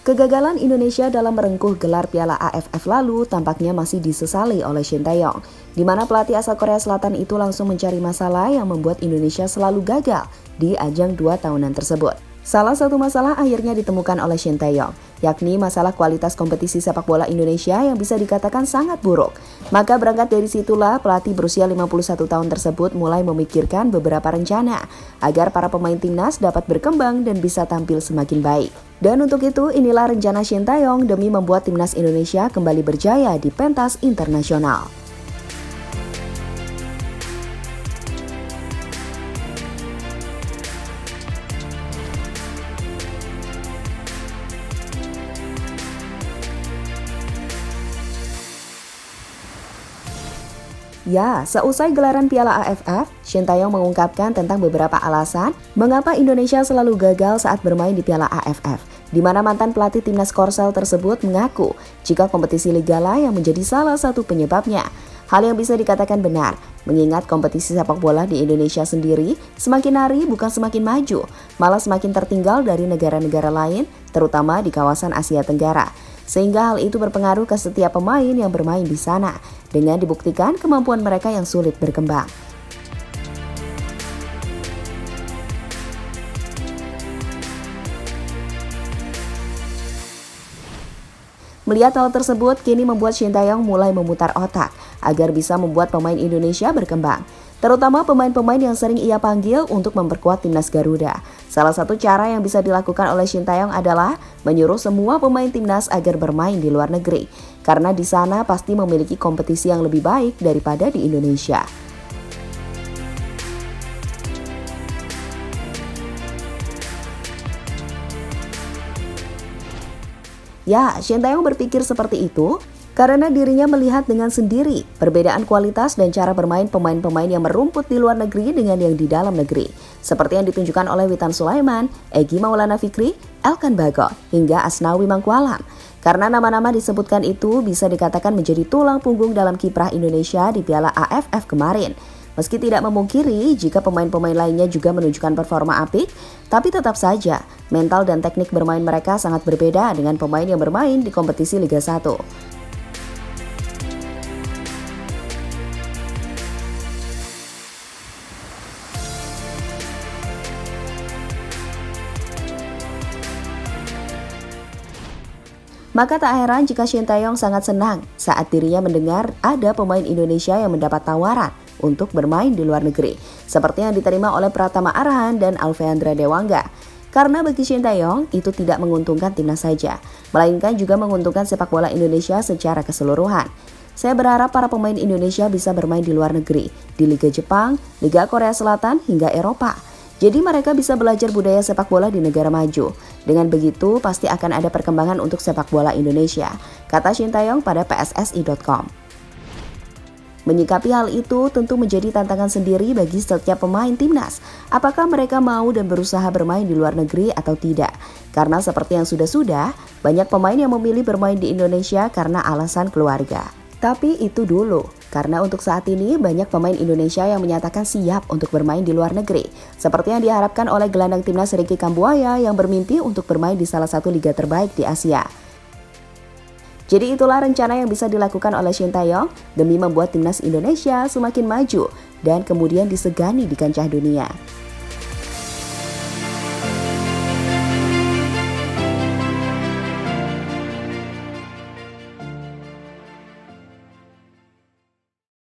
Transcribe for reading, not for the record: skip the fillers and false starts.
Kegagalan Indonesia dalam merengkuh gelar Piala AFF lalu tampaknya masih disesali oleh Shin Tae-yong, di mana pelatih asal Korea Selatan itu langsung mencari masalah yang membuat Indonesia selalu gagal di ajang 2 tahunan tersebut. Salah satu masalah akhirnya ditemukan oleh Shin Tae-yong, yakni masalah kualitas kompetisi sepak bola Indonesia yang bisa dikatakan sangat buruk. Maka berangkat dari situlah pelatih berusia 51 tahun tersebut mulai memikirkan beberapa rencana agar para pemain timnas dapat berkembang dan bisa tampil semakin baik. Dan untuk itu, inilah rencana Shin Tae-yong demi membuat timnas Indonesia kembali berjaya di pentas internasional. Ya, seusai gelaran Piala AFF, Shin Tae-yong mengungkapkan tentang beberapa alasan mengapa Indonesia selalu gagal saat bermain di Piala AFF, di mana mantan pelatih timnas Korsel tersebut mengaku jika kompetisi liga lah yang menjadi salah satu penyebabnya. Hal yang bisa dikatakan benar, mengingat kompetisi sepak bola di Indonesia sendiri semakin hari bukan semakin maju, malah semakin tertinggal dari negara-negara lain, terutama di kawasan Asia Tenggara. Sehingga hal itu berpengaruh ke setiap pemain yang bermain di sana, dengan dibuktikan kemampuan mereka yang sulit berkembang. Melihat hal tersebut, kini membuat Shin Tae-yong mulai memutar otak agar bisa membuat pemain Indonesia berkembang, terutama pemain-pemain yang sering ia panggil untuk memperkuat timnas Garuda. Salah satu cara yang bisa dilakukan oleh Shin Tae-yong adalah menyuruh semua pemain timnas agar bermain di luar negeri, karena di sana pasti memiliki kompetisi yang lebih baik daripada di Indonesia. Ya, Shin Tae-yong berpikir seperti itu karena dirinya melihat dengan sendiri perbedaan kualitas dan cara bermain pemain-pemain yang merumput di luar negeri dengan yang di dalam negeri. Seperti yang ditunjukkan oleh Witan Sulaiman, Egy Maulana Fikri, Elkan Bagot, hingga Asnawi Mangkualam. Karena nama-nama disebutkan itu bisa dikatakan menjadi tulang punggung dalam kiprah Indonesia di Piala AFF kemarin. Meski tidak memungkiri jika pemain-pemain lainnya juga menunjukkan performa apik, tapi tetap saja mental dan teknik bermain mereka sangat berbeda dengan pemain yang bermain di kompetisi Liga 1. Maka tak heran jika Shin Tae-yong sangat senang saat dirinya mendengar ada pemain Indonesia yang mendapat tawaran untuk bermain di luar negeri, seperti yang diterima oleh Pratama Arhan dan Alveandra Dewangga. Karena bagi Shin Tae-yong itu tidak menguntungkan timnas saja, melainkan juga menguntungkan sepak bola Indonesia secara keseluruhan. Saya berharap para pemain Indonesia bisa bermain di luar negeri, di Liga Jepang, Liga Korea Selatan, hingga Eropa. Jadi mereka bisa belajar budaya sepak bola di negara maju. Dengan begitu, pasti akan ada perkembangan untuk sepak bola Indonesia, kata Shin Tae-yong pada pssi.com. Menyikapi hal itu tentu menjadi tantangan sendiri bagi setiap pemain timnas. Apakah mereka mau dan berusaha bermain di luar negeri atau tidak? Karena seperti yang sudah-sudah, banyak pemain yang memilih bermain di Indonesia karena alasan keluarga. Tapi itu dulu, karena untuk saat ini banyak pemain Indonesia yang menyatakan siap untuk bermain di luar negeri. Seperti yang diharapkan oleh gelandang timnas Ricky Kambuaya yang bermimpi untuk bermain di salah satu liga terbaik di Asia. Jadi itulah rencana yang bisa dilakukan oleh Shin Tae-yong demi membuat timnas Indonesia semakin maju dan kemudian disegani di kancah dunia.